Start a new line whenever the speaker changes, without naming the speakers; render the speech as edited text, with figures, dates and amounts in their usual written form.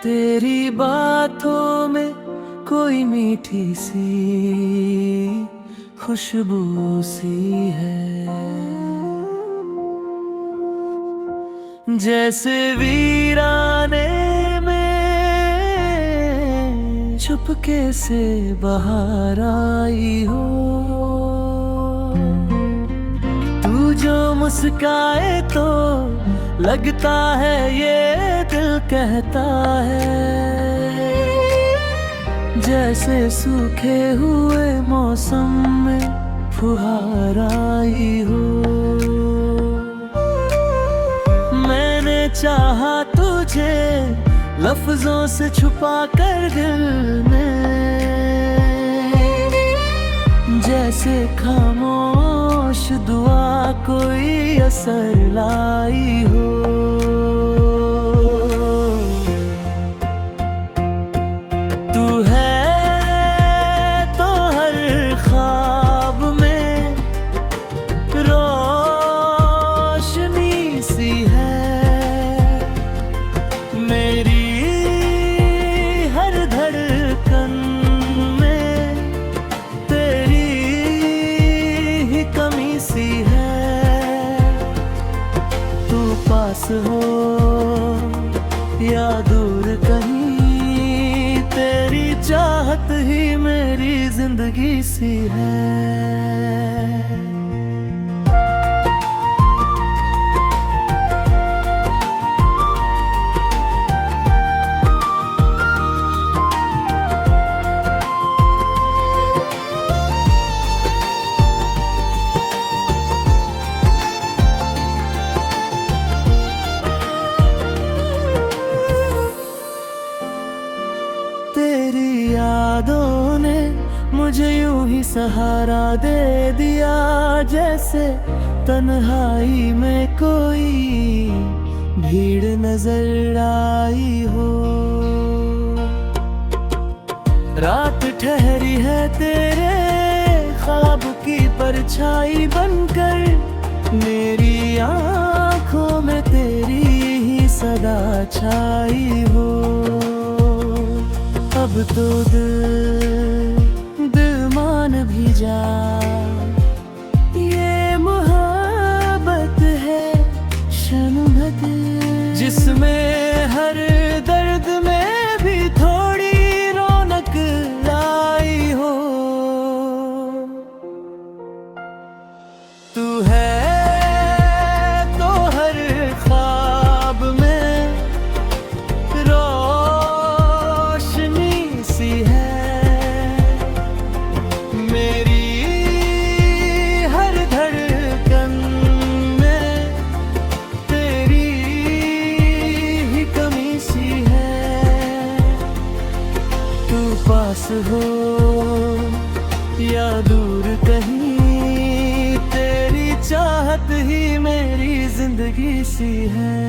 तेरी बातों में कोई मीठी सी खुशबू सी है, जैसे वीराने में चुपके से बाहर आई हो। तू जो मुस्काए तो लगता है ये दिल कहता है, जैसे सूखे हुए मौसम में फुहार आई हो। मैंने चाहा तुझे लफ्जों से छुपा कर दिल में, जैसे खामोश दुआ कोई असर लाई हो। तू है तो हर ख्वाब में रोशनी सी है, मेरी हर धड़कन में तेरी ही कमी सी है। तू पास हो या दूर कहीं, तेरी चाहत ही मेरी जिंदगी सी है। तेरी यादों ने मुझे यूं ही सहारा दे दिया, जैसे तन्हाई में कोई भीड़ नजर आई हो। रात ठहरी है तेरे ख्वाब की परछाई बनकर, मेरी आंखों में तेरी ही सदा छाई हो। अब तो दिल मान भी जा, ये मोहब्बत है शनमत, जिसमें हर दर्द में भी थोड़ी रौनक लाई हो। तू है तो हर ख्वाब में रोशनी सी है, मेरी हर धड़कन में तेरी ही कमी सी है। तू पास हो या दूर कहीं, तेरी चाहत ही मेरी जिंदगी सी है।